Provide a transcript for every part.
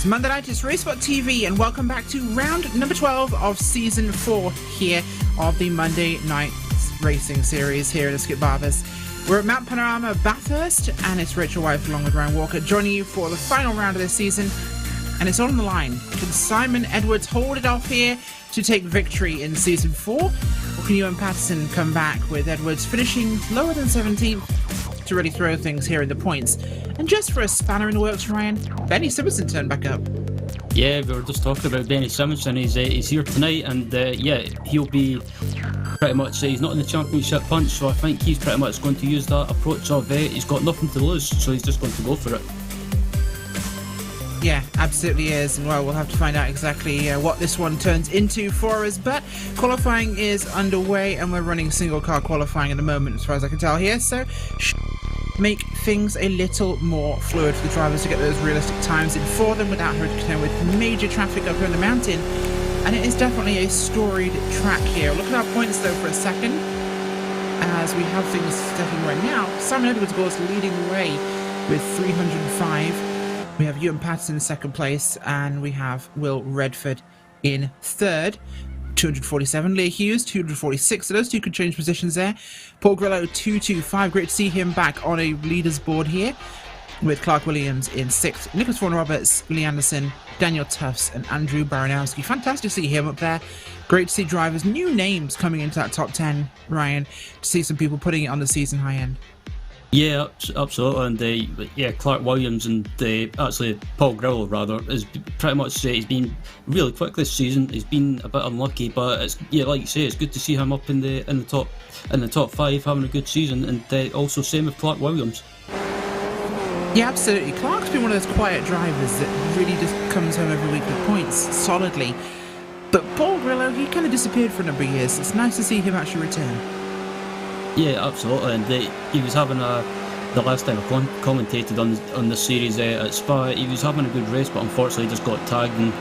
It's Monday night, it's RaceSpotTV, and welcome back to round number 12 of season 4 here of the Monday night racing series here at Skip Bathurst. We're at Mount Panorama, Bathurst, and it's Rachel White along with Ryan Walker joining you for the final round of this season, and it's all on the line. Can Simon Edwards hold it off here to take victory in season 4, or can Ewan Patterson come back with Edwards finishing lower than 17th to really throw things here in the points? And just for a spanner in the works, Ryan, Benny Simonson turned back up. Yeah, we were just talking about Benny Simonson. He's here tonight, and yeah, he'll be pretty much, he's not in the championship punch, so I think he's pretty much going to use that approach of he's got nothing to lose, so he's just going to go for it. Yeah, absolutely is, and well, we'll have to find out exactly what this one turns into for us, but qualifying is underway, and we're running single car qualifying at the moment, as far as I can tell here, so make things a little more fluid for the drivers to get those realistic times in for them without having to contend with major traffic up here on the mountain. And it is definitely a storied track here. Look at our points though for a second, as we have things stepping right now. Simon Edwards, of course, leading the way with 305. We have Ewan Patterson in second place, and we have Will Redford in third. 247. Leah Hughes, 246. So those two could change positions there. Paul Grillo, 225. Great to see him back on a leaders board here, with Clark Williams in 6th. Nicholas Vaughan Roberts, Lee Anderson, Daniel Tufts, and Andrew Baranowski. Fantastic to see him up there. Great to see drivers, new names coming into that top 10, Ryan, to see some people putting it on the season high end. Yeah, absolutely, and yeah, Clark Williams and actually Paul Grillo rather is pretty much he's been really quick this season. He's been a bit unlucky, but it's, yeah, like you say, it's good to see him up in the top 5 having a good season, and also same with Clark Williams. Yeah, absolutely. Clark's been one of those quiet drivers that really just comes home every week with points solidly. But Paul Grillo, he kind of disappeared for a number of years. It's nice to see him actually return. Yeah, absolutely, and he was having the last time I commentated on the series at Spa, he was having a good race, but unfortunately just got tagged, and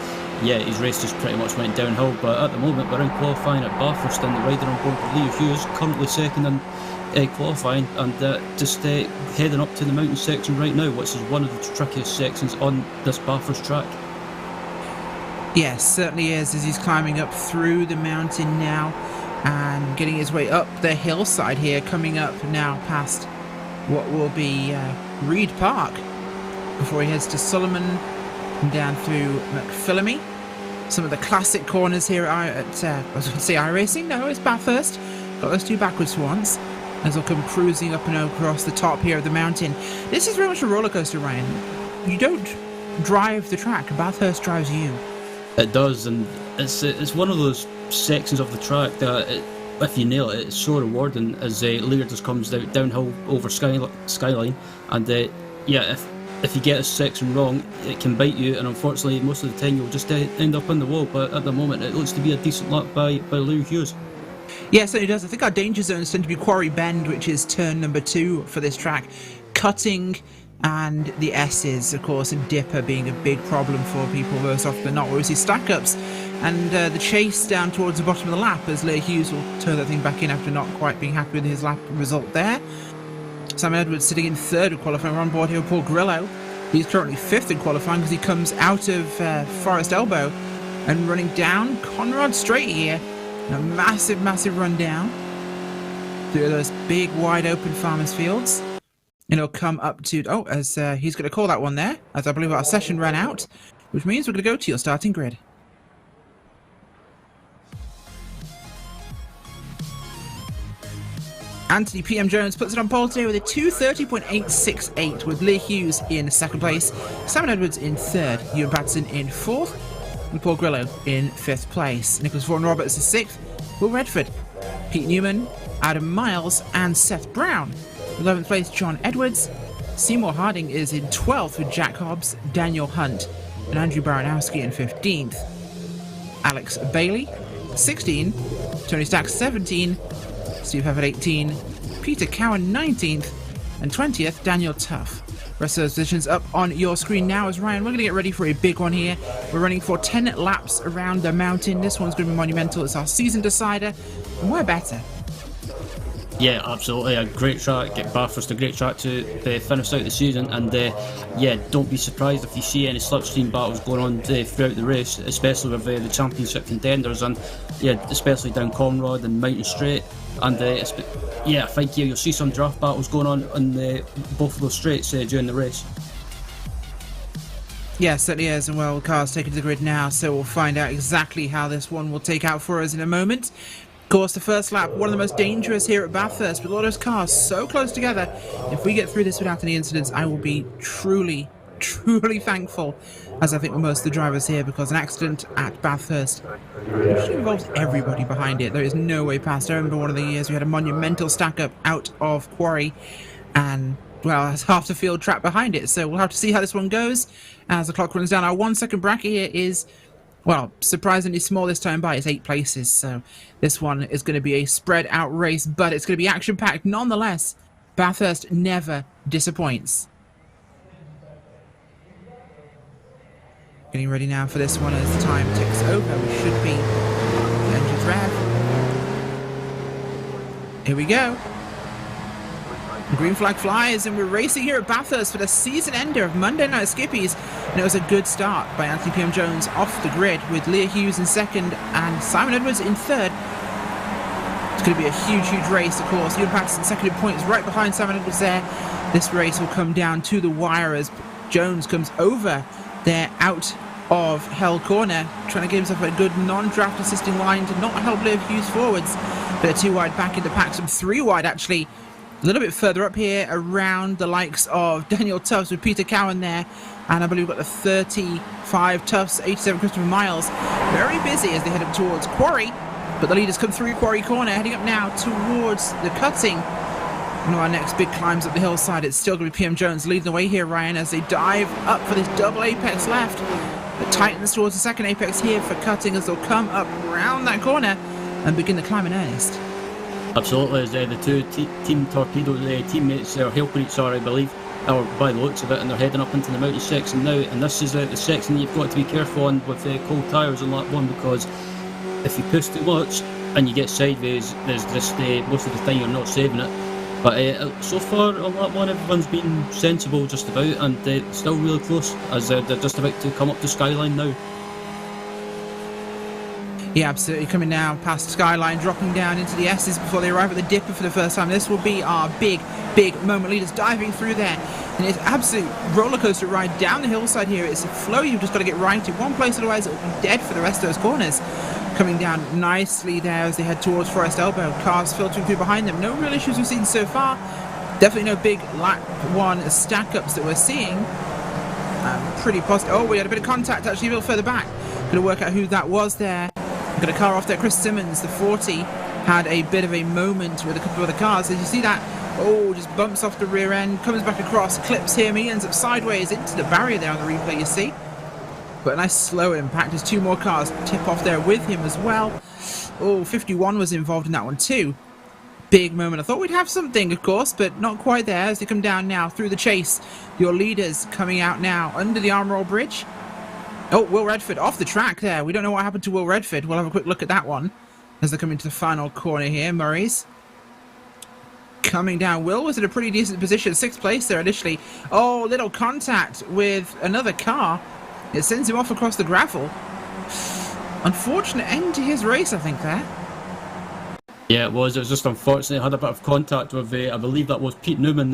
yeah, his race just pretty much went downhill. But at the moment we're in qualifying at Bathurst, and the rider on board with Leah Hughes, currently second in qualifying, and just heading up to the mountain section right now, which is one of the trickiest sections on this Bathurst track. Yes, certainly is, as he's climbing up through the mountain now and getting his way up the hillside here, coming up now past what will be Reed Park before he heads to Solomon and down through McPhillamy. Some of the classic corners here at I was going to say iRacing, no, it's Bathurst. Got those two backwards swans as they'll come cruising up and across the top here of the mountain. This is very much a roller coaster, Ryan. You don't drive the track, Bathurst drives you. It does, and it's one of those sections of the track that if you nail it, it's so rewarding, as Lear just comes downhill over Skyline, and yeah, if you get a section wrong, it can bite you, and unfortunately most of the time you'll just end up on the wall. But at the moment it looks to be a decent lap by Lear Hughes. Yes, it does. I think our danger zones tend to be Quarry Bend, which is turn number 2 for this track, Cutting, and the S's, of course, and Dipper being a big problem for people most often than not, where we see stack-ups and the chase down towards the bottom of the lap as Leah Hughes will turn that thing back in after not quite being happy with his lap result there. Simon Edwards sitting in 3rd of qualifying. We're on board here with Paul Grillo. He's currently 5th in qualifying because he comes out of Forest Elbow and running down Conrad Straight here. A massive run down through those big wide open farmers fields. And he'll come up to, as he's going to call that one there, as I believe our session ran out, which means we're going to go to your starting grid. Anthony P.M. Jones puts it on pole today with a 2:30.868, with Leah Hughes in 2nd place, Simon Edwards in 3rd, Ewan Patterson in 4th, and Paul Grillo in 5th place. Nicholas Vaughan Roberts is 6th, Will Redford, Pete Newman, Adam Miles, and Seth Brown. 11th place, John Edwards. Seymour Harding is in 12th with Jack Hobbs, Daniel Hunt, and Andrew Baranowski in 15th. Alex Bailey, 16. Tony Stack, 17. Steve Hefford, 18. Peter Cowan, 19th. And 20th, Daniel Tuff. Rest of those positions up on your screen now as Ryan, we're going to get ready for a big one here. We're running for 10 laps around the mountain. This one's going to be monumental. It's our season decider. And we're better. Yeah, absolutely. A great track. Bathurst, a great track to finish out the season. And yeah, don't be surprised if you see any slipstream battles going on throughout the race, especially with the championship contenders, and yeah, especially down Conrod and Mountain Straight. And yeah, I think you'll see some draft battles going on both of those straights during the race. Yeah, certainly is, and well, cars taken to the grid now, so we'll find out exactly how this one will take out for us in a moment. Of course, the first lap, one of the most dangerous here at Bathurst, with all those cars so close together. If we get through this without any incidents, I will be truly thankful, as I think with most of the drivers here, because an accident at Bathurst usually involves everybody behind it. There is no way past. I remember one of the years we had a monumental stack-up out of Quarry, and well, there's half the field trapped behind it, so we'll have to see how this one goes as the clock runs down. Our 1 second bracket here is, well, surprisingly small this time by. It's 8 places, so this one is going to be a spread out race, but it's going to be action packed nonetheless. Bathurst never disappoints. Getting ready now for this one as the time ticks over. We should be engines rev. Here we go. The green flag flies, and we're racing here at Bathurst for the season ender of Monday Night Skippys. And it was a good start by Anthony P.M. Jones off the grid, with Leah Hughes in second and Simon Edwards in third. It's going to be a huge race, of course. Ewan Patterson second in points, right behind Simon Edwards there. This race will come down to the wire as Jones comes over there out of Hell Corner, trying to give himself a good non-draft assisting line to not help Leah Hughes forwards. But 2 wide back in the pack, some 3 wide actually. A little bit further up here around the likes of Daniel Tufts with Peter Cowan there, and I believe we've got the 35 Tufts, 87 Christopher Miles. Very busy as they head up towards Quarry, but the leaders come through Quarry Corner, heading up now towards the cutting. One of our next big climbs up the hillside. It's still going to be PM Jones leading the way here, Ryan, as they dive up for this double apex left. The Titans towards the second apex here for cutting as they'll come up around that corner and begin the climb in earnest. Absolutely, as the two Team Torpedo teammates are helping each other, I believe, or by the looks of it, and they're heading up into the mountain section now. And this is the section you've got to be careful on with cold tyres on lap 1, because if you push too much and you get sideways, there's just most of the time you're not saving it. But so far on lap 1, everyone's been sensible just about, and still really close as they're just about to come up to Skyline now. Yeah, absolutely. Coming now past Skyline, dropping down into the S's before they arrive at the dipper for the first time. This will be our big moment. Leaders diving through there. And it's an absolute rollercoaster ride down the hillside here. It's a flow you've just got to get right in one place, otherwise it'll be dead for the rest of those corners. Coming down nicely there as they head towards Forest Elbow. Cars filtering through behind them. No real issues we've seen so far. Definitely no big lap 1 stack-ups that we're seeing. Pretty positive. Oh, we had a bit of contact actually a little further back. Going to work out who that was there. Got a car off there. Chris Simmons, the 40, had a bit of a moment with a couple of other cars. Did you see that? Oh, just bumps off the rear end, comes back across, clips him. He ends up sideways into the barrier there on the replay, you see. But a nice slow impact as 2 more cars tip off there with him as well. Oh, 51 was involved in that one too. Big moment. I thought we'd have something, of course, but not quite there as they come down now through the chase. Your leaders coming out now under the Armroll Bridge. Oh, Will Redford off the track there. We don't know what happened to Will Redford. We'll have a quick look at that one as they come into the final corner here. Murray's coming down. Will was in a pretty decent position. 6th place there initially. Oh, little contact with another car. It sends him off across the gravel. Unfortunate end to his race, I think, there. Yeah, it was. It was just unfortunate. Had a bit of contact with, I believe that was Pete Newman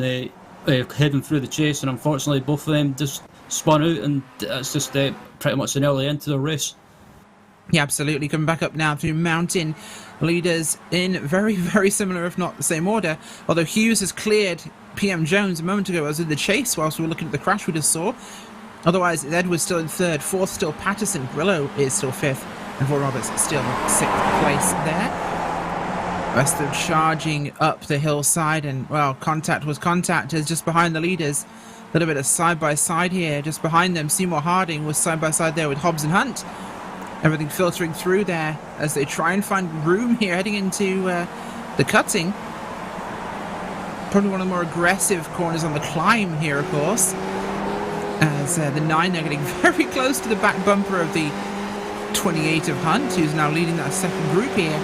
heading through the chase, and unfortunately both of them just spun out, and it's just pretty much an early end to the race. Yeah, absolutely. Coming back up now through Mountain. Leaders in very similar, if not the same order. Although Hughes has cleared PM Jones a moment ago as in the chase whilst we were looking at the crash we just saw. Otherwise, Edwards still in 3rd. 4th still Patterson. Grillo is still 5th. And Vaughan Roberts still 6th place there. Rest of them charging up the hillside, and, well, contact was contact as just behind the leaders. A little bit of side-by-side here. Just behind them, Seymour Harding was side-by-side there with Hobbs and Hunt. Everything filtering through there as they try and find room here heading into the cutting. Probably one of the more aggressive corners on the climb here, of course. As the 9 are getting very close to the back bumper of the 28 of Hunt, who's now leading that second group here.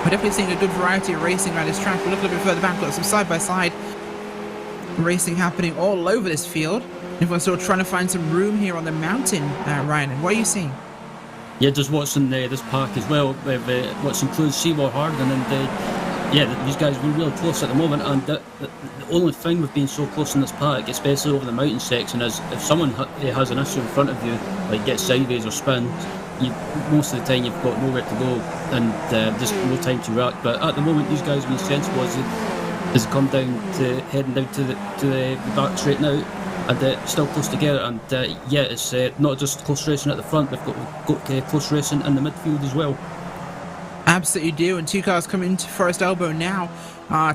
We're definitely seeing a good variety of racing around this track. We'll look a little bit further back, got some side-by-side racing happening all over this field. Everyone's still trying to find some room here on the mountain, Ryan. And what are you seeing? Yeah, just watching this park as well, which includes Seymour Harding, and these guys were really close at the moment. And the only thing with being so close in this park, especially over the mountain section, is if someone has an issue in front of you, like gets sideways or spins, most of the time you've got nowhere to go and just no time to react. But at the moment, these guys have been sensible as they come down to heading down to the back straight now, and still close together. And it's not just close racing at the front, we've got close racing in the midfield as well. Absolutely do, and two cars coming into Forest Elbow now.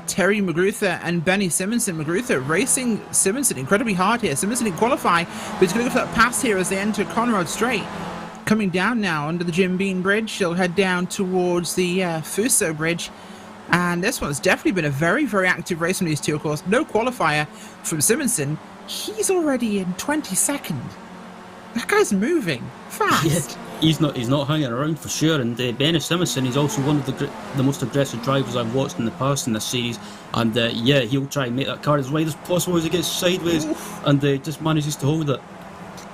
Terry Magruder and Benny Simonson. Magruder racing Simonson incredibly hard here. Simonson didn't qualify, but he's going to go for that pass here as they enter Conrad Straight. Coming down now under the Jim Beam Bridge, he'll head down towards the Fuso Bridge. And this one's definitely been a very, very active race from these two, of course. No qualifier from Simonson. He's already in 22nd. That guy's moving fast. Yeah, he's not hanging around for sure. And Benny Simonson is also one of the most aggressive drivers I've watched in the past in this series. And he'll try and make that car as wide as possible as he gets sideways. Oof. And just manages to hold it.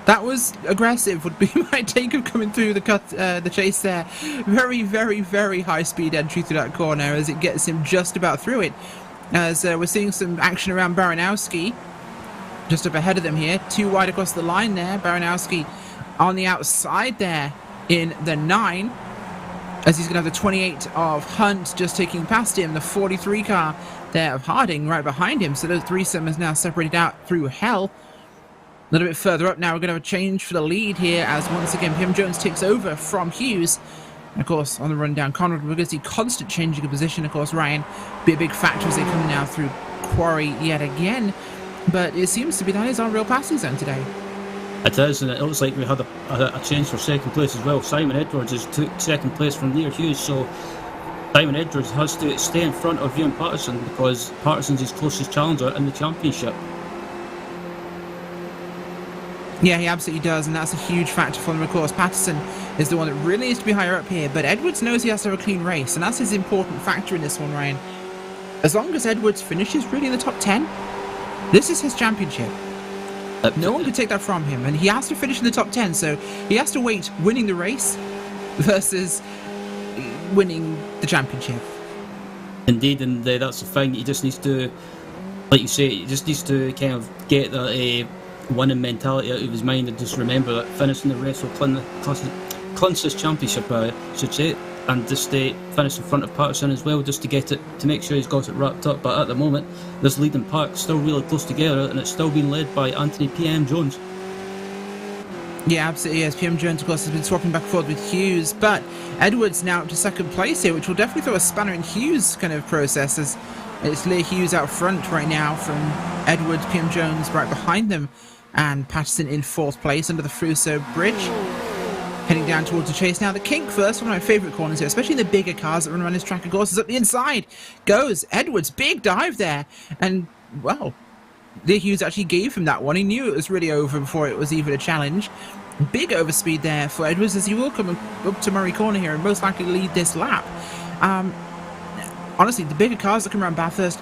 That was aggressive, would be my take of coming through the chase there. Very, very, very high speed entry through that corner as it gets him just about through it. As we're seeing some action around Baranowski, just up ahead of them here. Too wide across the line there. Baranowski on the outside there in the 9. As he's going to have the 28 of Hunt just taking past him. The 43 car there of Harding right behind him. So those threesome is now separated out through hell. A little bit further up now, we're going to have a change for the lead here as once again Pim Jones takes over from Hughes. And of course, on the run down Conrad, we're going to see constant changing of position. Of course, Ryan be a big factor as they come now through Quarry yet again. But it seems to be that is our real passing zone today. It is, and it looks like we had a change for second place as well. Simon Edwards has took second place from Near Hughes, so Simon Edwards has to stay in front of Ewan Patterson because Patterson's his closest challenger in the championship. Yeah, he absolutely does, and that's a huge factor for them, of course. Patterson is the one that really needs to be higher up here, but Edwards knows he has to have a clean race, and that's his important factor in this one, Ryan. As long as Edwards finishes really in the top 10, this is his championship. No one can take that from him, and he has to finish in the top 10, so he has to wait winning the race versus winning the championship. Indeed, and that's the thing. He just needs to, like you say, he just needs to kind of get that winning mentality out of his mind and just remember that finishing the race will clinch this championship, I should say, and just finish in front of Patterson as well, just to get it, to make sure he's got it wrapped up. But at the moment, this leading pack is still really close together, and it's still being led by Anthony PM Jones. Yeah, absolutely, yes. PM Jones, of course, has been swapping back and forth with Hughes, but Edwards now up to second place here, which will definitely throw a spanner in Hughes' kind of process, as it's Leah Hughes out front right now from Edwards, PM Jones right behind them, and Patterson in fourth place under the Fruso Bridge. Heading down towards the chase now. The kink first, one of my favourite corners here, especially in the bigger cars that run around this track, of course, is up the inside. Goes Edwards, big dive there, and, well, Leah Hughes actually gave him that one. He knew it was really over before it was even a challenge. Big overspeed there for Edwards, as he will come up to Murray Corner here and most likely lead this lap. Honestly, the bigger cars that come around Bathurst,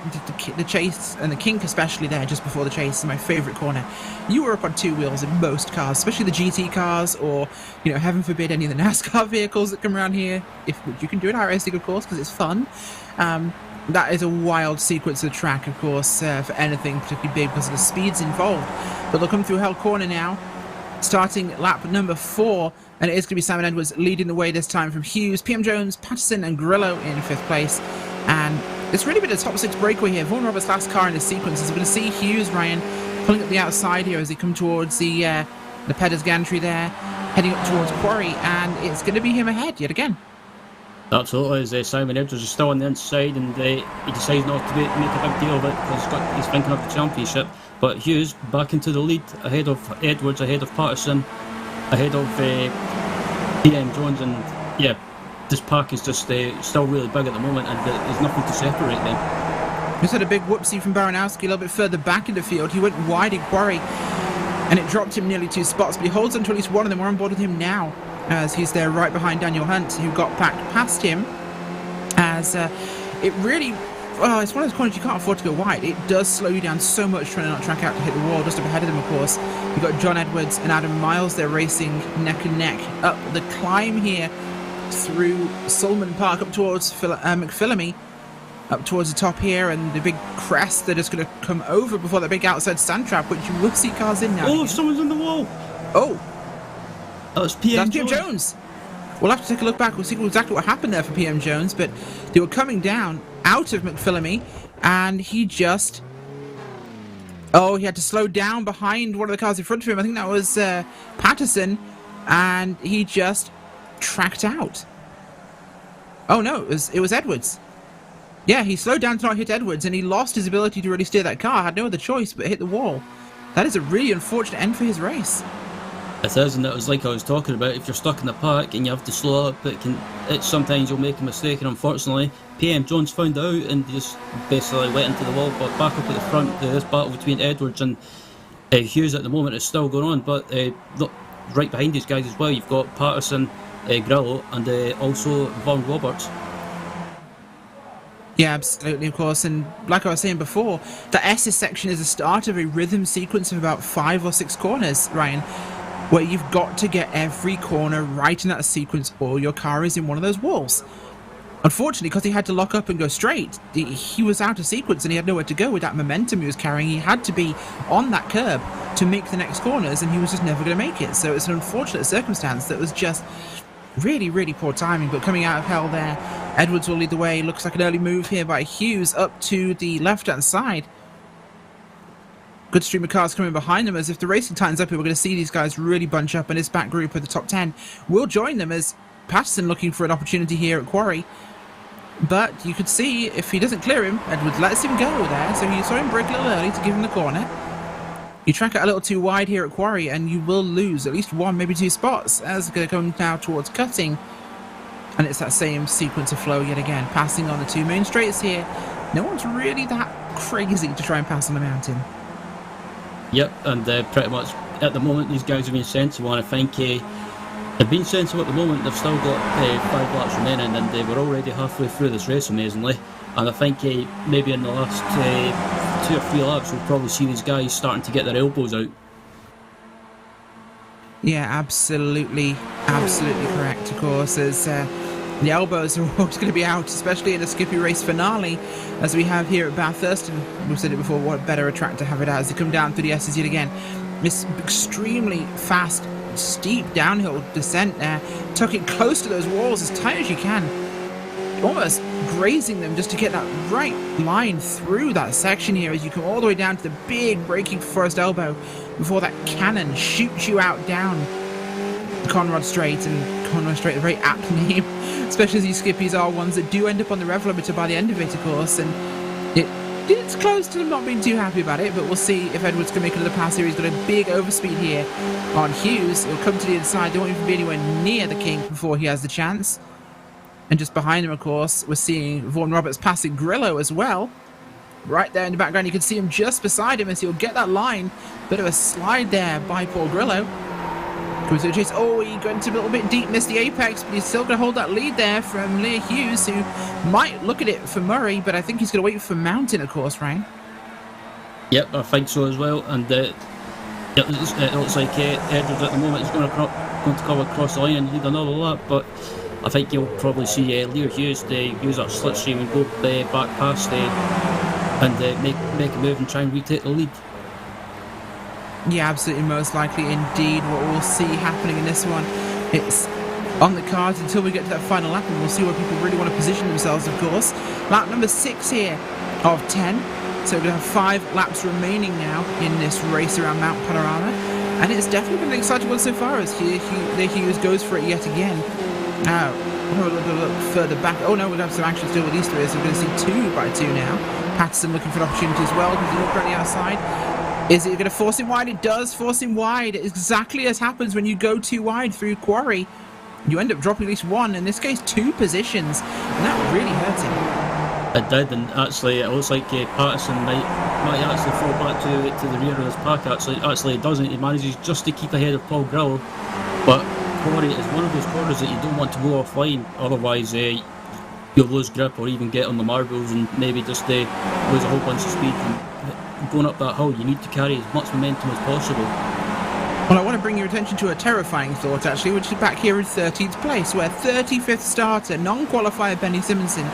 the chase and the kink especially there just before the chase is my favourite corner. You were up on two wheels in most cars, especially the GT cars or, you know, heaven forbid any of the NASCAR vehicles that come around here. If you can do it iRacing, of course, because it's fun. That is a wild sequence of track, of course, for anything particularly big because of the speeds involved. But they'll come through Hell Corner now, starting lap number 4, and it is going to be Simon Edwards leading the way this time from Hughes, PM Jones, Patterson and Grillo in 5th place. And it's really been a top 6 breakaway here. Vaughan Roberts' last car in this sequence is we're going to see Hughes, Ryan, pulling up the outside here as they come towards the Pedder's Gantry there, heading up towards Quarry, and it's going to be him ahead yet again. Absolutely, as Simon Edwards is still on the inside, and he decides not to make a big deal of it because he's thinking of the championship. But Hughes back into the lead, ahead of Edwards, ahead of Patterson, ahead of PM Jones, and yeah, this pack is just still really big at the moment, and there's nothing to separate them. Just had a big whoopsie from Baranowski a little bit further back in the field. He went wide in Quarry, and it dropped him nearly 2 spots, but he holds on to at least one of them. We're on board with him now, as he's there right behind Daniel Hunt, who got back past him, as as it really... Well, it's one of those corners you can't afford to go wide. It does slow you down so much trying to not track out to hit the wall. Just up ahead of them, of course, you've got John Edwards and Adam Miles. They're racing neck and neck up the climb here through Sulman Park up towards McPhillamy, up towards the top here, and the big crest. They're just going to come over before that big outside stand trap, which you will see cars in now. Oh, someone's on the wall! Oh! That's PM Jones! We'll have to take a look back. We'll see exactly what happened there for PM Jones, but they were coming down out of McPhillamy, and he just... Oh, he had to slow down behind one of the cars in front of him. I think that was Patterson, and he just tracked out. Oh no, it was Edwards. Yeah, he slowed down to not hit Edwards, and he lost his ability to really steer that car. Had no other choice but hit the wall. That is a really unfortunate end for his race. It is, and it was like I was talking about. If you're stuck in the park and you have to slow up, sometimes you'll make a mistake, and unfortunately, PM Jones found out and just basically went into the wall. But back up at the front, this battle between Edwards and Hughes at the moment is still going on. But look, right behind these guys as well, you've got Patterson, Grillo, and also Vaughan Roberts. Yeah, absolutely, of course, and like I was saying before, the S's section is the start of a rhythm sequence of about 5 or 6 corners, Ryan, where you've got to get every corner right in that sequence or your car is in one of those walls. Unfortunately, because he had to lock up and go straight, he was out of sequence and he had nowhere to go with that momentum he was carrying. He had to be on that curb to make the next corners, and he was just never going to make it. So it's an unfortunate circumstance that was just really, really poor timing. But coming out of hell there, Edwards will lead the way. Looks like an early move here by Hughes up to the left-hand side. Good stream of cars coming behind them. As if the racing tightens up here, we're going to see these guys really bunch up, and this back group of the top 10 will join them as Patterson looking for an opportunity here at Quarry. But you could see if he doesn't clear him, Edwards lets him go there, so he saw him break a little early to give him the corner. You track it a little too wide here at Quarry and you will lose at least 1, maybe 2 spots, as it's going to come now towards cutting. And it's that same sequence of flow yet again, passing on the 2 main straights here. No one's really that crazy to try and pass on the mountain. Yep, and pretty much at the moment these guys have been sensible, and I think they've been sensible at the moment. They've still got 5 laps remaining, and they were already halfway through this race, amazingly. And I think maybe in the last 2 or 3 laps we'll probably see these guys starting to get their elbows out. Yeah, absolutely correct, of course, as the elbows are always going to be out, especially in a Skippy race finale, as we have here at Bathurst. And we've said it before, what better a track to have it as they come down through the S's yet again. This extremely fast, steep downhill descent there. Tuck it close to those walls as tight as you can, almost grazing them just to get that right line through that section here as you come all the way down to the big braking forest elbow before that cannon shoots you out down Conrad Straight. And Conrad Straight, a very apt name, especially as these Skippies are ones that do end up on the rev limiter by the end of it, of course, and it's close to them not being too happy about it. But we'll see if Edwards can make another pass here. He's got a big overspeed here on Hughes. He'll come to the inside, don't even be anywhere near the king before he has the chance. And just behind him, of course, we're seeing Vaughan Roberts passing Grillo as well. Right there in the background, you can see him just beside him as he'll get that line. Bit of a slide there by Paul Grillo. Comes to the chase. Oh, he went a little bit deep, missed the apex, but he's still going to hold that lead there from Leah Hughes, who might look at it for Murray, but I think he's going to wait for Mountain, of course, Ryan. Yep, I think so as well. And it looks like Edwards at the moment is going to come across the line and lead another lap, but I think you'll probably see Leo Hughes use that slipstream and go back past and make a move and try and retake the lead. Yeah, absolutely, most likely indeed what we'll see happening in this one. It's on the cards until we get to that final lap, and we'll see where people really want to position themselves, of course. Lap number 6 here of 10. So we're going to have 5 laps remaining now in this race around Mount Panorama. And it's definitely been an exciting one so far as Hughes goes for it yet again. Now, we'll look further back. Oh no, we'll have some action still with these 3, so we're going to see 2 by 2 now. Patterson looking for an opportunity as well, because he's currently outside. Is it going to force him wide? It does force him wide. Exactly as happens when you go too wide through Quarry. You end up dropping at least 1, in this case 2 positions, and that really hurt him. It did, and actually it looks like Patterson might actually fall back to the rear of his pack. Actually he doesn't. He manages just to keep ahead of Paul Grillo, but Quarry is one of those corners that you don't want to go offline, otherwise you'll lose grip or even get on the marbles and maybe just lose a whole bunch of speed. And going up that hill, you need to carry as much momentum as possible. Well, I want to bring your attention to a terrifying thought, actually, which is back here in 13th place, where 35th starter, non-qualifier Benny Simonson,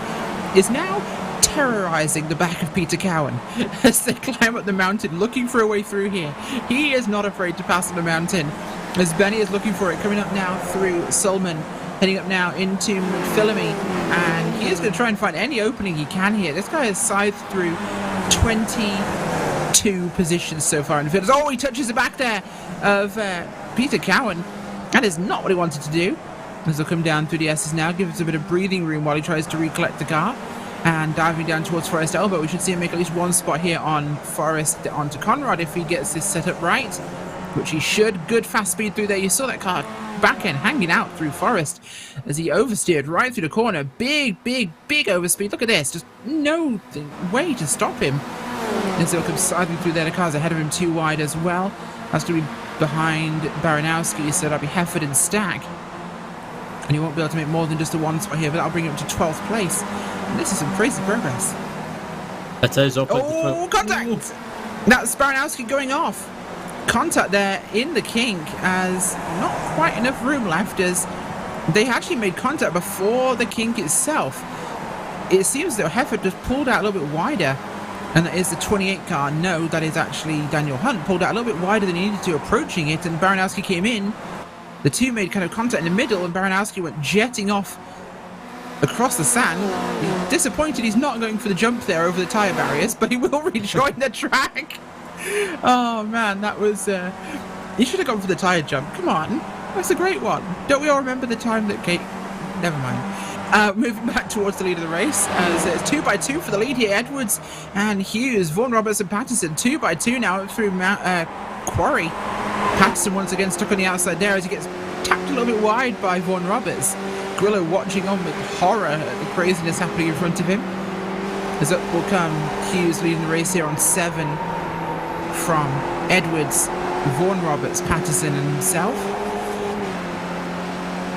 is now terrorising the back of Peter Cowan as they climb up the mountain, looking for a way through here. He is not afraid to pass on the mountain, as Benny is looking for it, coming up now through Sulman, heading up now into McPhillamy, and he is going to try and find any opening he can here. This guy has scythed through 22 positions so far in the field. Oh, he touches the back there of Peter Cowan. That is not what he wanted to do. As he'll come down through the S's now, gives us a bit of breathing room while he tries to recollect the car. And diving down towards Forest Elbow, we should see him make at least one spot here on Forest onto Conrad if he gets this set up right, which he should. Good fast speed through there. You saw that car back end hanging out through Forest as he oversteered right through the corner. Big overspeed. Look at this. Just no way to stop him. As he'll come sidling through there. The car's ahead of him too wide as well. That's going to be behind Baranowski, so that'll be Hefford and Stack. And he won't be able to make more than just a one spot here, but that'll bring him to 12th place. And this is some crazy progress. It is up. Oh, contact! That's Baranowski going off. Contact there in the kink, as not quite enough room left, as they actually made contact before the kink itself. It seems that Hefford just pulled out a little bit wider, and that is the 28 car. No, that is actually Daniel Hunt, pulled out a little bit wider than he needed to approaching it, and Baranowski came in. The two made kind of contact in the middle, and Baranowski went jetting off across the sand. He's disappointed he's not going for the jump there over the tyre barriers, but he will rejoin the track. Oh man, that was... he should have gone for the tyre jump. Come on, that's a great one. Don't we all remember the time that Kate... Never mind. Moving back towards the lead of the race, as it's 2 by 2 for the lead here. Edwards and Hughes, Vaughan Roberts and Patterson, 2 by 2 now through Quarry. Patterson once again stuck on the outside there as he gets tapped a little bit wide by Vaughan Roberts. Grillo watching on with horror at the craziness happening in front of him. As up will come Hughes leading the race here on 7 from Edwards, Vaughan Roberts, Patterson and himself.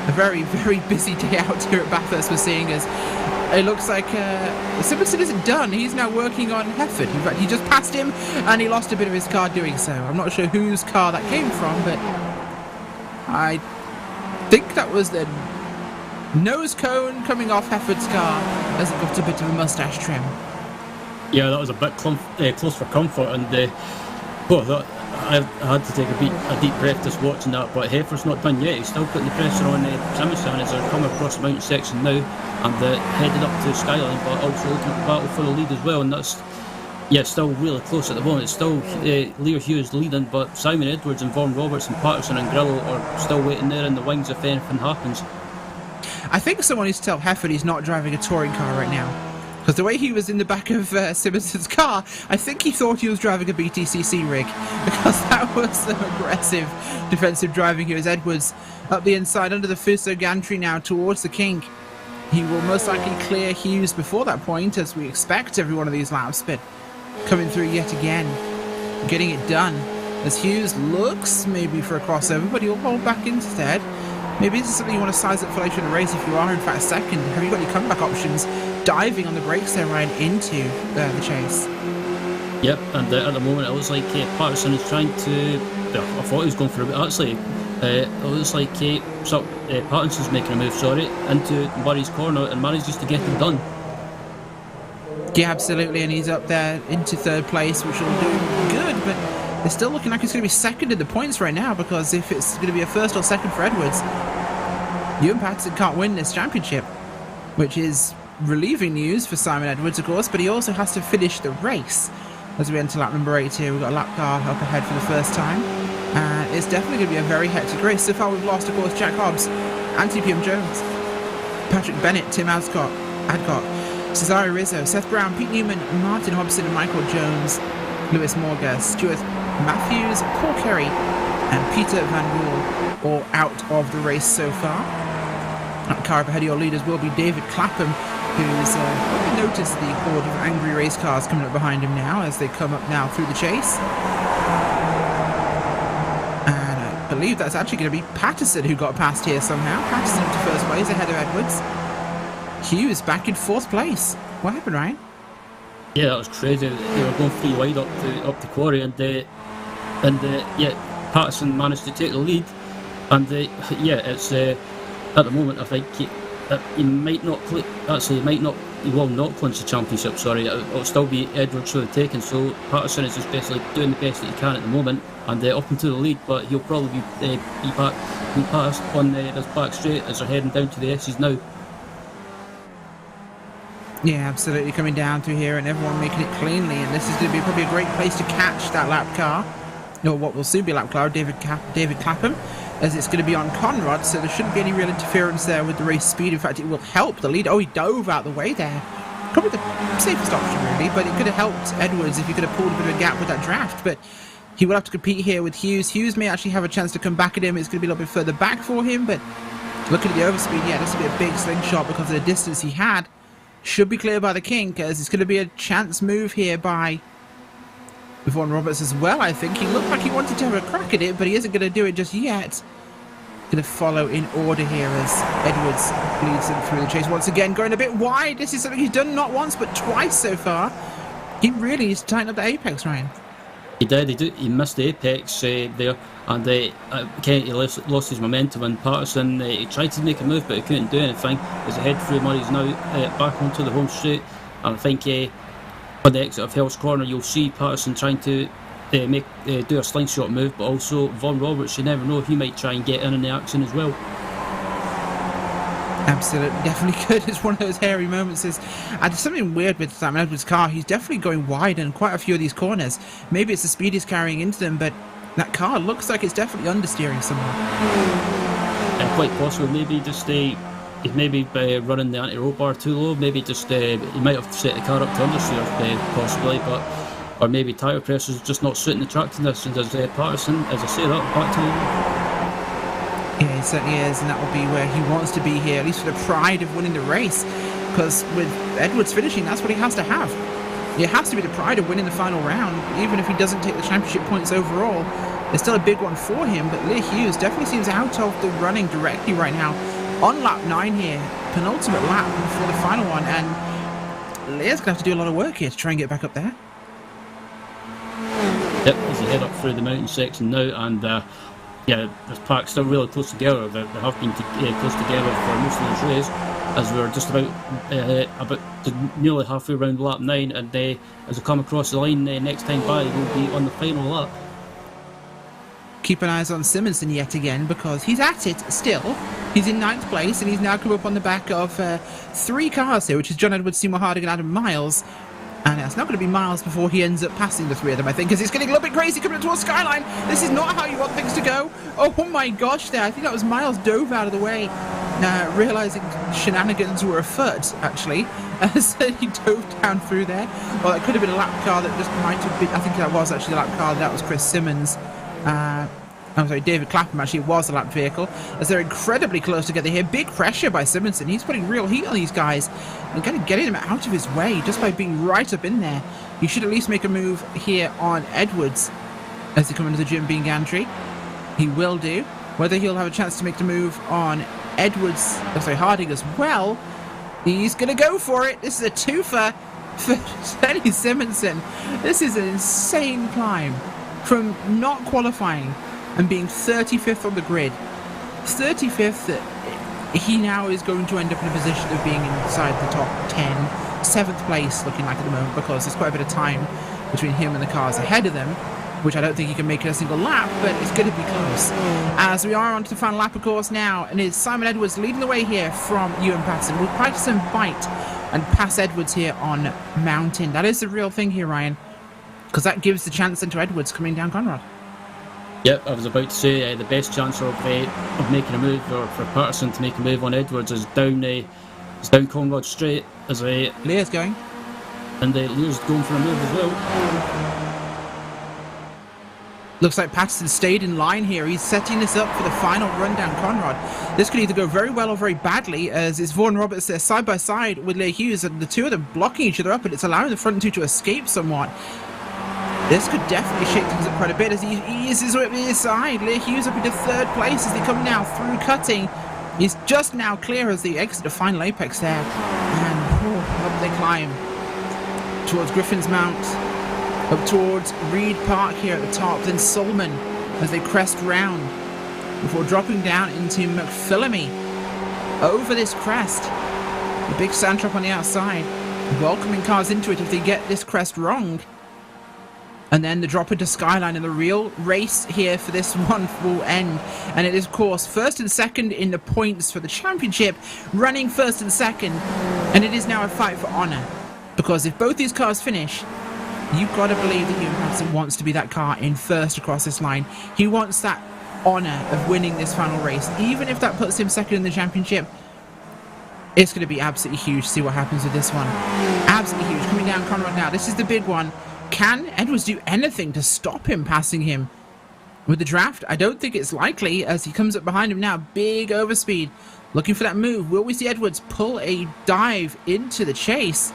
A very busy day out here at Bathurst we're seeing, as it looks like Simonson isn't done. He's now working on Hefford. In fact, he just passed him and he lost a bit of his car doing so. I'm not sure whose car that came from, but I think that was the nose cone coming off Hefford's car as it got a bit of a mustache trim. Yeah, that was a bit close for comfort, and I had to take a deep breath just watching that, but Hefford's not done yet. He's still putting the pressure on Simonson as they're coming across the mountain section now, and headed up to Skyline, but also looking at the battle for the lead as well, and that's still really close at the moment. It's still Leo Hughes leading, but Simon Edwards and Vaughan Roberts and Patterson and Grillo are still waiting there in the wings if anything happens. I think someone needs to tell Hefford he's not driving a touring car right now. Because the way he was in the back of Simonson's car, I think he thought he was driving a BTCC rig. Because that was some aggressive defensive driving here as Edwards up the inside under the Fuso gantry now towards the kink. He will most likely clear Hughes before that point, as we expect every one of these laps, but coming through yet again, getting it done. As Hughes looks maybe for a crossover, but he'll hold back instead. Maybe this is something you want to size up for later in the race if you are in fact second. Have you got any comeback options? Diving on the brakes there right into the chase. Yep, and at the moment it looks like Patterson is trying to... I thought he was going for a bit, actually. It looks like Patterson's making a move, into Murray's corner and manages to get him done. Yeah, absolutely, and he's up there into 3rd place, which will do good, but it's still looking like it's going to be second in the points right now, because if it's going to be a 1st or 2nd for Edwards, Ewan Patterson can't win this championship, which is relieving news for Simon Edwards, of course, but he also has to finish the race. As we enter lap number 8 here, we've got a lap car up ahead for the first time, and it's definitely going to be a very hectic race. So far we've lost, of course, Jack Hobbs, Anthony P.M. Jones, Patrick Bennett, Tim Adcock, Cesare Rizzo, Seth Brown, Pete Newman, Martin Hobson and Michael Jones, Lewis Morgan, Stuart Matthews, Paul Kerry and Peter Van Gool all out of the race so far. That car up ahead of your leaders will be David Clapham, who's noticed the horde of angry race cars coming up behind him now as they come up now through the chase. And I believe that's actually going to be Patterson who got past here somehow. Patterson up to 1st place ahead of Edwards. Hughes back in 4th place. What happened, Ryan? Yeah, that was crazy. They were going 3 wide up the quarry, and yeah, Patterson managed to take the lead. And yeah, it's at the moment I think he might not he will not clinch the championship. Sorry, it'll still be Edwards for the taking. So Patterson is just basically doing the best that he can at the moment, and up into the lead. But he'll probably be passed on this back straight as they're heading down to the S's now. Yeah, absolutely, coming down through here and everyone making it cleanly, and this is going to be probably a great place to catch that lap car, or what will soon be a lap car, David Clapham, as it's going to be on Conrad, so there shouldn't be any real interference there with the race speed. In fact, it will help the lead. Oh, he dove out the way there. Probably the safest option, really, but it could have helped Edwards if he could have pulled a bit of a gap with that draft, but he will have to compete here with Hughes. Hughes may actually have a chance to come back at him. It's going to be a little bit further back for him, but looking at the overspeed, yeah, this will be a big slingshot because of the distance he had. Should be clear by the king, because it's going to be a chance move here by Vaughan Roberts as well, I think. He looked like he wanted to have a crack at it, but he isn't going to do it just yet. Going to follow in order here as Edwards leads him through the chase. Once again, going a bit wide. This is something he's done not once, but twice so far. He really needs to tighten up the apex, Ryan. He did. He missed the apex there, and Kennedy lost his momentum. And Patterson, he tried to make a move, but he couldn't do anything. As he head through Murray's now back onto the home straight, and I think on the exit of Hell's Corner, you'll see Patterson trying to do a slingshot move, but also Vaughan Roberts. You never know; he might try and get in the action as well. Absolutely, definitely could. It's one of those hairy moments. There's something weird with Simon Edwards' car. He's definitely going wide in quite a few of these corners. Maybe it's the speed he's carrying into them, but that car looks like it's definitely understeering somewhere. And quite possible, maybe just he's maybe running the anti-roll bar too low. Maybe just he might have set the car up to understeer, possibly, or maybe tyre pressures just not suiting the track conditions. As Patterson, as I say that, back to the Yeah, he certainly is, and that will be where he wants to be here, at least for the pride of winning the race, because with Edwards finishing, that's what he has to have. It has to be the pride of winning the final round, even if he doesn't take the championship points overall. It's still a big one for him, but Leah Hughes definitely seems out of the running directly right now. On lap 9 here, penultimate lap for the final one, and Leah's going to have to do a lot of work here to try and get back up there. Yep, as they head up through the mountain section now, and yeah, this pack's still really close together. They have been close together for most of this race, as we're just about nearly halfway around lap 9, and as we come across the line next time by, we'll be on the final lap. Keep an eye on Simonson yet again, because he's at it still. He's in 9th place, and he's now come up on the back of 3 cars here, which is John Edwards, Seymour Harding, and Adam Miles. And it's not going to be miles before he ends up passing the 3 of them, I think, because it's getting a little bit crazy coming up towards Skyline. This is not how you want things to go. Oh my gosh, there. I think that was Miles dove out of the way, realising shenanigans were afoot, actually, as he dove down through there. Well, that could have been a lap car that just might have been, I think that was actually the lap car, that was Chris Simmons. I'm sorry, David Clapham actually was a lap vehicle, as they're incredibly close together here. Big pressure by Simonson. He's putting real heat on these guys and kind of getting them out of his way just by being right up in there. He should at least make a move here on Edwards as they come into the Jim Beam gantry. He will do. Whether he'll have a chance to make the move on Edwards, Harding as well, he's going to go for it. This is a twofer for Denny Simonson. This is an insane climb from not qualifying and being 35th on the grid. 35th, he now is going to end up in a position of being inside the top 10. 7th place looking like at the moment, because there's quite a bit of time between him and the cars ahead of them, which I don't think he can make in a single lap, but it's going to be close. As we are on to the final lap, of course, now, and it's Simon Edwards leading the way here from Ewan Patterson. We'll practice and bite and pass Edwards here on Mountain. That is the real thing here, Ryan, because that gives the chance into Edwards coming down Conrad. Yep, I was about to say the best chance of making a move, or for Patterson to make a move on Edwards, is down Conrad straight as Leah's going, and Leah's going for a move as well. Looks like Patterson stayed in line here. He's setting this up for the final run down Conrad. This could either go very well or very badly, as it's Vaughan Roberts there side by side with Leah Hughes, and the two of them blocking each other up, and it's allowing the front two to escape somewhat. This could definitely shake things up quite a bit as he eases up his side. Leah Hughes up into 3rd place as they come now through cutting. He's just now clear as they exit the final apex there. And up they climb towards Griffin's Mount, up towards Reed Park here at the top, then Solomon as they crest round before dropping down into McPhillamy over this crest. The big sand trap on the outside, welcoming cars into it if they get this crest wrong. And then the drop into Skyline, and the real race here for this one will end. And it is, of course, first and second in the points for the championship, running first and second. And it is now a fight for honour. Because if both these cars finish, you've got to believe that Ewan Patterson wants to be that car in first across this line. He wants that honour of winning this final race. Even if that puts him second in the championship, it's going to be absolutely huge to see what happens with this one. Absolutely huge. Coming down Conrad now. This is the big one. Can Edwards do anything to stop him passing him with the draft? I don't think it's likely as he comes up behind him now. Big overspeed. Looking for that move. Will we see Edwards pull a dive into the chase?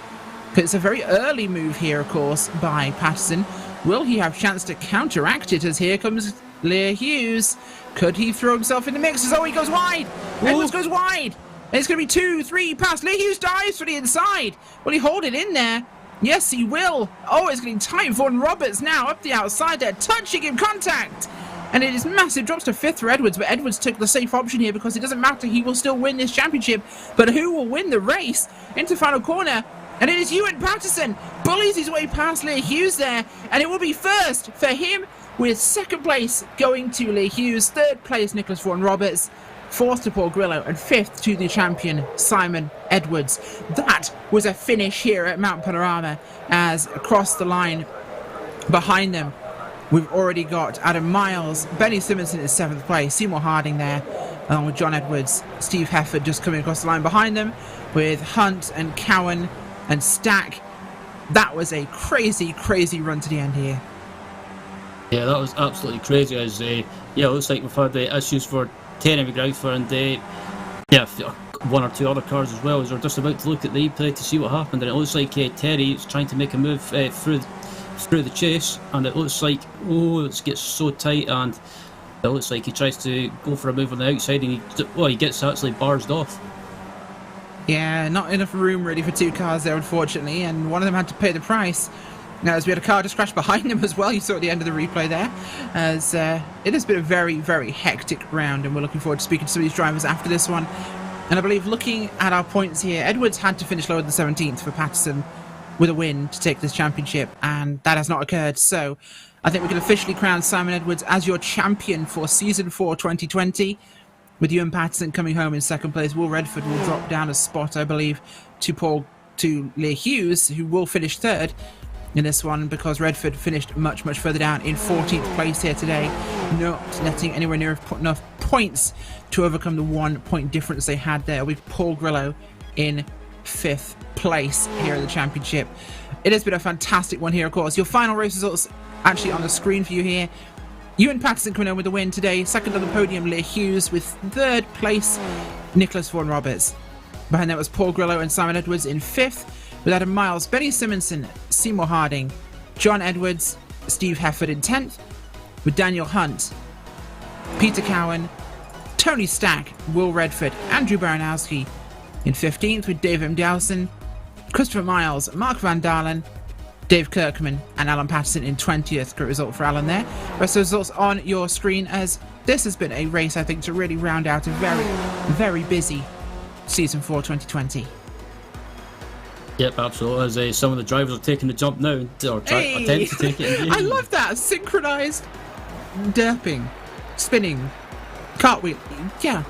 Because it's a very early move here, of course, by Patterson. Will he have a chance to counteract it as here comes Lear Hughes? Could he throw himself in the mix? Oh, he goes wide. Edwards goes wide. And it's going to be 2, 3 past. Lear Hughes dives for the inside. Will he hold it in there? Yes, he will. Oh, it's getting tight. Vaughan Roberts now up the outside there, touching him, contact. And it is massive. Drops to 5th for Edwards, but Edwards took the safe option here because it doesn't matter. He will still win this championship. But who will win the race into final corner? And it is Ewan Patterson. Bullies his way past Lear Hughes there. And it will be first for him, with 2nd place going to Lear Hughes. 3rd place, Nicholas Vaughan Roberts. 4th to Paul Grillo, and 5th to the champion, Simon Edwards. That was a finish here at Mount Panorama, as across the line behind them, we've already got Adam Miles, Benny Simonson in 7th place, Seymour Harding there, along with John Edwards, Steve Hefford just coming across the line behind them, with Hunt and Cowan and Stack. That was a crazy, crazy run to the end here. Yeah, that was absolutely crazy, as it looks like we've had issues for Terry McGregor and one or two other cars as well, as we're just about to look at the E-play to see what happened, and it looks like Terry is trying to make a move through the chase, and it looks like it gets so tight, and it looks like he tries to go for a move on the outside, and he gets actually barged off. Yeah, not enough room really for 2 cars there, unfortunately, and one of them had to pay the price. Now, as we had a car just crash behind him as well, you saw at the end of the replay there, as it has been a very, very hectic round, and we're looking forward to speaking to some of these drivers after this one. And I believe, looking at our points here, Edwards had to finish lower than 17th for Patterson with a win to take this championship, and that has not occurred. So I think we can officially crown Simon Edwards as your champion for Season 4 2020, with Ewan Patterson coming home in 2nd place. Will Redford will drop down a spot, I believe, to Lear Hughes, who will finish 3rd in this one, because Redford finished much, much further down in 14th place here today, not netting anywhere near enough points to overcome the 1 point difference they had there, with Paul Grillo in 5th place here in the championship. It has been a fantastic one here, of course. Your final race results actually on the screen for you here. Ewan Patterson coming home with the win today. 2nd on the podium, Lear Hughes, with 3rd place, Nicholas Vaughan Roberts. Behind that was Paul Grillo and Simon Edwards in 5th, with Adam Miles, Benny Simonson, Seymour Harding, John Edwards, Steve Hefford in 10th, with Daniel Hunt, Peter Cowan, Tony Stack, Will Redford, Andrew Baranowski in 15th, with Dave M. Dowson, Christopher Miles, Mark Van Dalen, Dave Kirkman, and Alan Patterson in 20th. Great result for Alan there. Rest of the results on your screen, as this has been a race, I think, to really round out a very, very busy Season 4 2020. Yep, absolutely. As some of the drivers are taking the jump now, or attempt to take it. I love that synchronized derping, spinning, cartwheel. Yeah,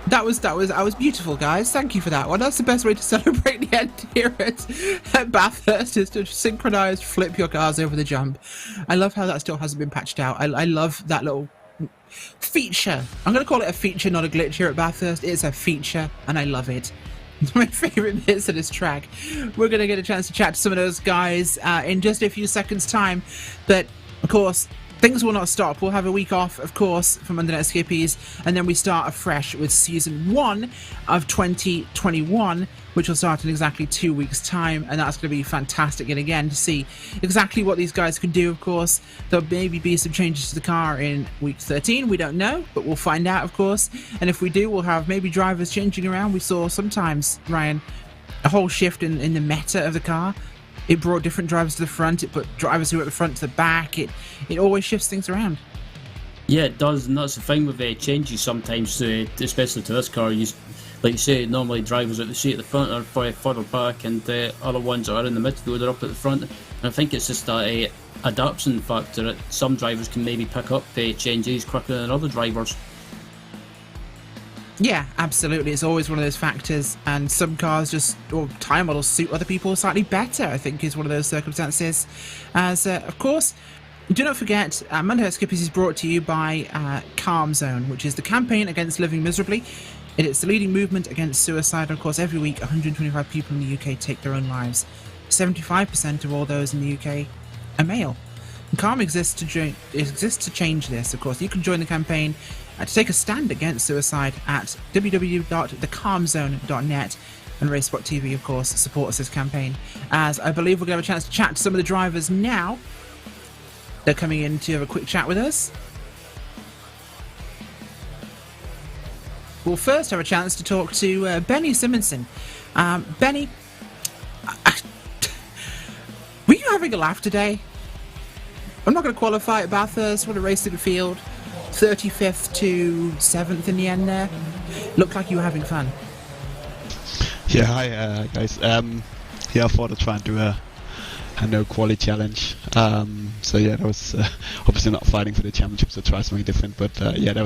that was beautiful, guys. Thank you for that one. That's the best way to celebrate the end here at Bathurst, is to synchronized flip your cars over the jump. I love how that still hasn't been patched out. I love that little feature. I'm going to call it a feature, not a glitch here at Bathurst. It's a feature, and I love it. It's my favourite bits of this track. We're going to get a chance to chat to some of those guys in just a few seconds' time. But, of course, things will not stop. We'll have a week off, of course, from Monday Night Skippys, and then we start afresh with Season 1 of 2021, which will start in exactly 2 weeks' time, and that's going to be fantastic yet again to see exactly what these guys can do, of course. There'll maybe be some changes to the car in Week 13, we don't know, but we'll find out, of course, and if we do, we'll have maybe drivers changing around. We saw sometimes, Ryan, a whole shift in the meta of the car. It brought different drivers to the front, it put drivers who were at the front to the back, it always shifts things around. Yeah, it does, and that's the thing with changes sometimes, especially to this car. Like you say, normally drivers at the seat at the front are further back, and other ones are in the midfield are up at the front. And I think it's just a adaptation factor that some drivers can maybe pick up changes quicker than other drivers. Yeah, absolutely. It's always one of those factors, and some cars or tyre models suit other people slightly better, I think, is one of those circumstances. As, of course, do not forget, Monday Night Skippys is brought to you by Calm Zone, which is the campaign against living miserably. It is the leading movement against suicide. Of course, every week, 125 people in the UK take their own lives. 75% of all those in the UK are male. And Calm exists to change this, of course. You can join the campaign to take a stand against suicide at www.thecalmzone.net, and RaceSpotTV, of course, supports this campaign. As I believe we're going to have a chance to chat to some of the drivers now. They're coming in to have a quick chat with us. We'll first have a chance to talk to Benny Simonson. Benny, were you having a laugh today? I'm not going to qualify at Bathurst. What a race in the field. 35th to 7th in the end there. Looked like you were having fun. Yeah, hi guys. Yeah, I thought I'd try and do a no quality challenge. So yeah, that was obviously not fighting for the championship, so try something different. But yeah, that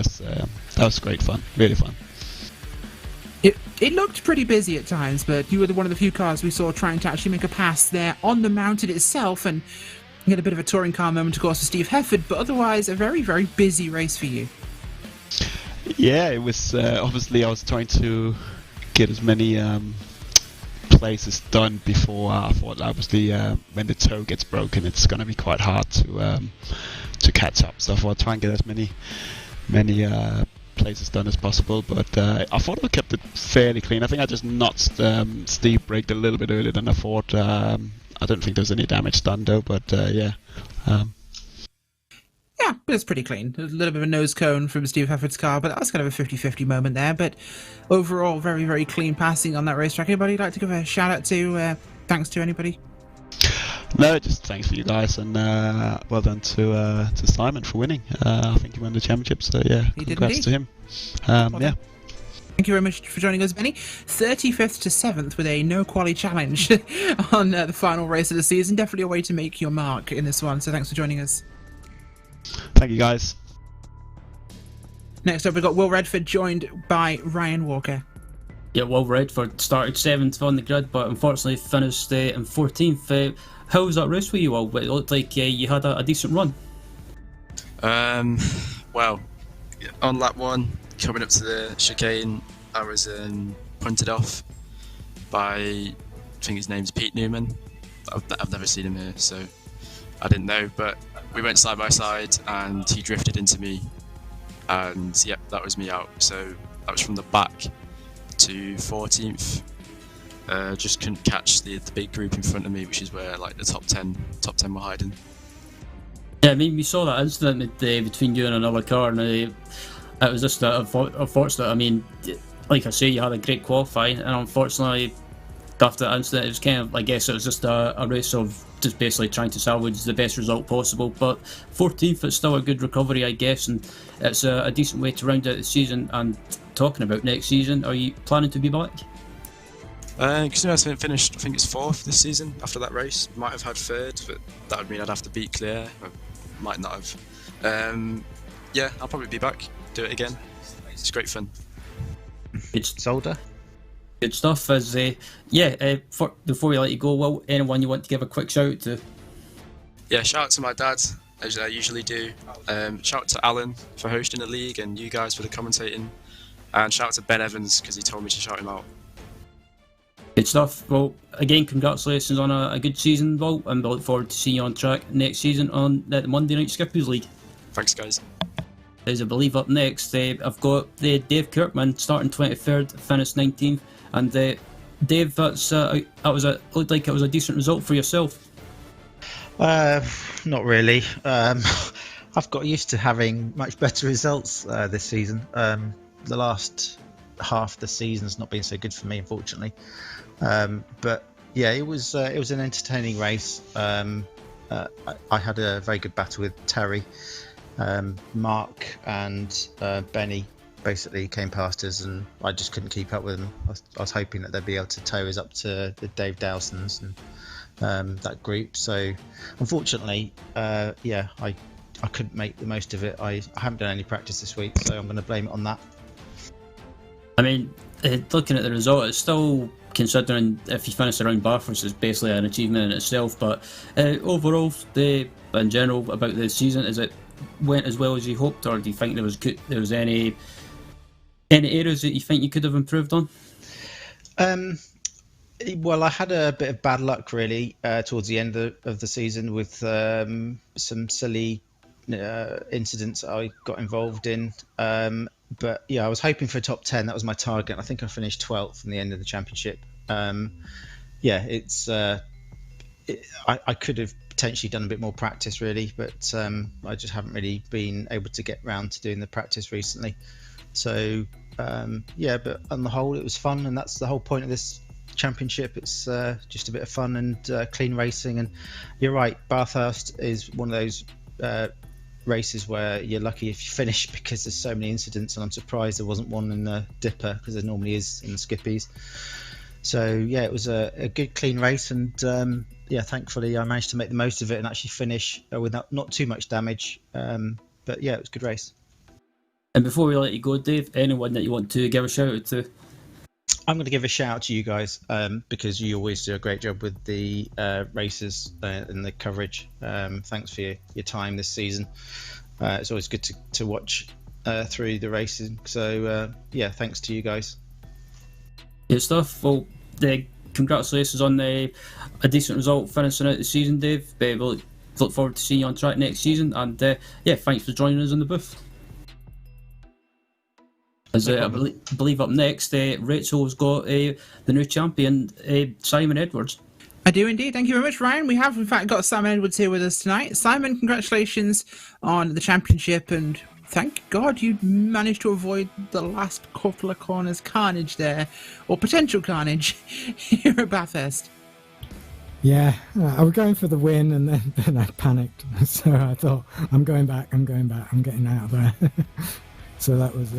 was great fun, really fun. It looked pretty busy at times, but you were one of the few cars we saw trying to actually make a pass there on the mountain itself, and you had a bit of a touring car moment, of course, with Steve Hefford, but otherwise a very, very busy race for you. Yeah, it was obviously I was trying to get as many places done before. I thought obviously when the toe gets broken, it's going to be quite hard to catch up. So I thought I'd try and get as many places done as possible. But I thought I kept it fairly clean. I think I just notched Steve braked a little bit earlier than I thought. I don't think there's any damage done though, but yeah. Yeah, but it's pretty clean. A little bit of a nose cone from Steve Hefford's car, but that was kind of a 50-50 moment there. But overall, very, very clean passing on that racetrack. Anybody like to give a shout out to, thanks to anybody? No, just thanks for you guys, and well done to Simon for winning. I think he won the championship, so yeah, congrats to him. Yeah. Thank you very much for joining us, Benny. 35th to 7th with a no quali challenge on the final race of the season. Definitely a way to make your mark in this one, so thanks for joining us. Thank you, guys. Next up, we've got Will Redford, joined by Ryan Walker. Yeah, Will Redford started 7th on the grid, but unfortunately finished in 14th. How was that race for you, Will? It looked like you had a decent run. Well, on lap 1, coming up to the chicane, I was punted off by, I think his name's Pete Newman. I've never seen him here, so I didn't know, but we went side by side and he drifted into me, and yep, that was me out. So that was from the back to 14th. Just couldn't catch the big group in front of me, which is where like the top 10 were hiding. Yeah, I mean, we saw that incident between you and another car, and it was just unfortunate. I mean, like I say, you had a great qualifying, and unfortunately, after that incident, it was kind of, I guess, it was just a race of just basically trying to salvage the best result possible. But 14th is still a good recovery, I guess, and it's a decent way to round out the season. And talking about next season, are you planning to be back? Because I finished, I think it's 4th this season after that race. Might have had 3rd, but that would mean I'd have to beat Claire. I might not have. Yeah, I'll probably be back. Do it again. It's great fun. It's Solder. Good stuff. As before we let you go, Will, anyone you want to give a quick shout out to? Yeah, shout out to my dad, as I usually do. Shout out to Alan for hosting the league, and you guys for the commentating. And shout out to Ben Evans because he told me to shout him out. Good stuff. Well, again, congratulations on a good season, Will, and we look forward to seeing you on track next season on the Monday Night Skippys League. Thanks, guys. As I believe up next, I've got Dave Kirkman starting 23rd, finished 19th, and Dave, looked like it was a decent result for yourself. Not really. I've got used to having much better results this season. The last half of the season's not been so good for me, unfortunately. But yeah, it was an entertaining race. I had a very good battle with Terry. Mark and Benny basically came past us, and I just couldn't keep up with them. I was hoping that they'd be able to tow us up to the Dave Dowsons and that group. So unfortunately, I couldn't make the most of it. I haven't done any practice this week, so I'm going to blame it on that. I mean, looking at the result, it's still, considering if you finish around Bathurst, it's basically an achievement in itself. But overall, in general, about the season, is it went as well as you hoped, or do you think there was any areas that you think you could have improved on? Well, I had a bit of bad luck really towards the end of the season with some silly incidents I got involved in. But yeah, I was hoping for a top 10. That was my target. I think I finished 12th in the end of the championship. I could have potentially done a bit more practice really, but I just haven't really been able to get round to doing the practice recently. So but on the whole, it was fun, and that's the whole point of this championship. It's just a bit of fun and clean racing. And you're right, Bathurst is one of those races where you're lucky if you finish, because there's so many incidents, and I'm surprised there wasn't one in the Dipper, because there normally is in the Skippys. So yeah, it was a good clean race, and thankfully I managed to make the most of it and actually finish with not too much damage. But yeah, it was a good race. And before we let you go, Dave, anyone that you want to give a shout out to? I'm going to give a shout out to you guys because you always do a great job with the races and the coverage. Thanks for your time this season. It's always good to watch through the races. So thanks to you guys. Good stuff. Well, congratulations on a decent result finishing out the season, Dave. We'll look forward to seeing you on track next season. And thanks for joining us on the booth. I believe up next, Rachel's got the new champion, Simon Edwards. I do indeed. Thank you very much, Ryan. We have, in fact, got Simon Edwards here with us tonight. Simon, congratulations on the championship, and thank God you managed to avoid the last couple of corners carnage there, or potential carnage, here at Bathurst. Yeah, I was going for the win, and then I panicked. So I thought, I'm going back, I'm getting out of there. So that was...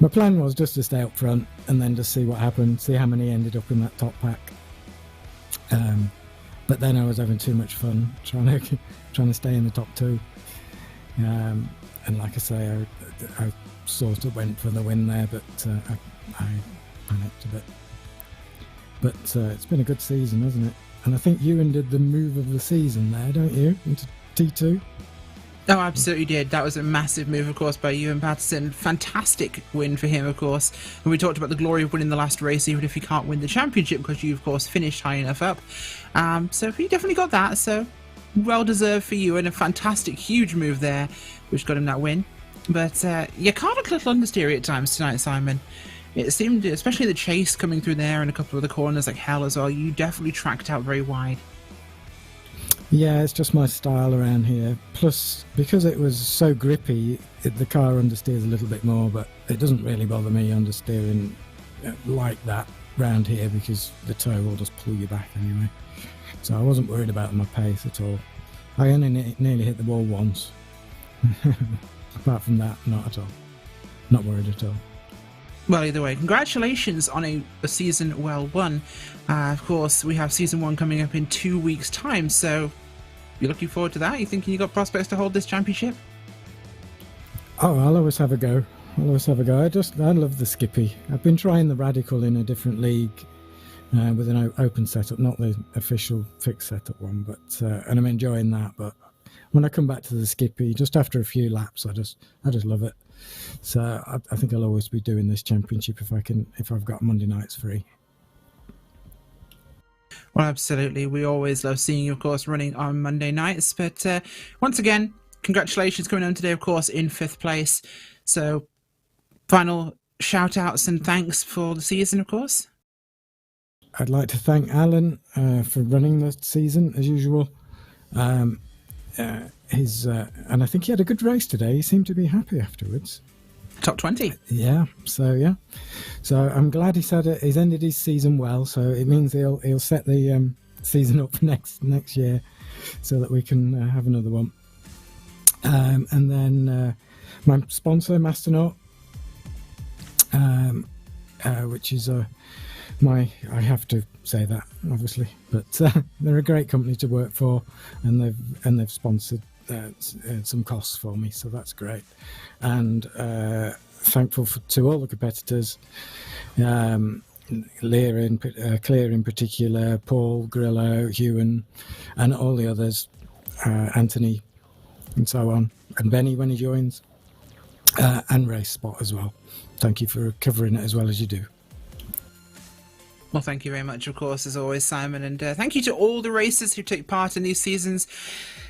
my plan was just to stay up front and then just see what happened, see how many ended up in that top pack. But then I was having too much fun trying to stay in the top two. And like I say, I sort of went for the win there, but I panicked a bit. But it's been a good season, hasn't it? And I think Ewan did the move of the season there, don't you? Into T2? Oh, absolutely did. That was a massive move, of course, by Ewan Patterson. Fantastic win for him, of course. And we talked about the glory of winning the last race, even if you can't win the championship, because you, of course, finished high enough up. So he definitely got that. So well deserved for you, and a fantastic, huge move there, which got him that win. But you can't look a little understeery at times tonight, Simon. It seemed, especially the chase coming through there and a couple of the corners like hell as well, you definitely tracked out very wide. Yeah, it's just my style around here. Plus, because it was so grippy, the car understeers a little bit more, but it doesn't really bother me understeering like that round here, because the toe will just pull you back anyway. So I wasn't worried about my pace at all. I only nearly hit the wall once. Apart from that, not at all. Not worried at all. Well, either way, congratulations on a season well won. Of course, we have season 1 coming up in 2 weeks' time, so you're looking forward to that? You thinking you got prospects to hold this championship? Oh, I'll always have a go. I love the Skippy. I've been trying the Radical in a different league with an open setup, not the official fixed setup one, but and I'm enjoying that. But when I come back to the Skippy, just after a few laps, I just love it. So I think I'll always be doing this championship if I've got Monday nights free. Well, absolutely. We always love seeing you, of course, running on Monday nights. But once again, congratulations coming home today, of course, in 5th place. So, final shout outs and thanks for the season, of course. I'd like to thank Alan for running the season as usual. And I think he had a good race today. He seemed to be happy afterwards. Top 20. Yeah. So I'm glad he's ended his season well. So it means he'll set the season up for next year, so that we can have another one. And then my sponsor, Masternaut, which is I have to say that obviously, but they're a great company to work for, and they've sponsored some costs for me, so that's great. And thankful to all the competitors, Clear in particular, Paul, Grillo, Hewan, and all the others, Anthony, and so on, and Benny when he joins, and RaceSpot as well. Thank you for covering it as well as you do. Well, thank you very much, of course, as always, Simon, and thank you to all the racers who take part in these seasons.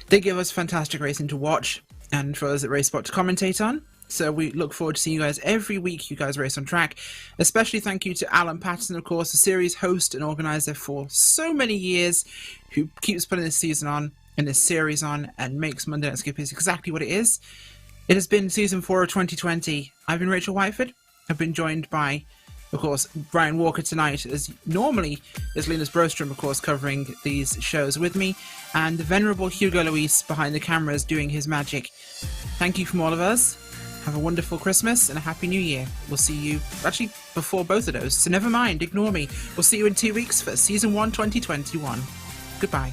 They give us fantastic racing to watch, and for us at RaceSpot to commentate on. So we look forward to seeing you guys every week. You guys race on track. Especially thank you to Alan Patterson, of course, the series host and organizer for so many years, who keeps putting this season on and this series on and makes Monday Night Skippys exactly what it is. It has been season 4 of 2020. I've been Rachel Whiteford. I've been joined by, of course, Brian Walker tonight, as normally is Linus Brostrom, of course, covering these shows with me, and the venerable Hugo Luis behind the cameras doing his magic. Thank you from all of us. Have a wonderful Christmas and a Happy New Year. We'll see you, actually, before both of those, so never mind, ignore me. We'll see you in 2 weeks for Season 1 2021. Goodbye.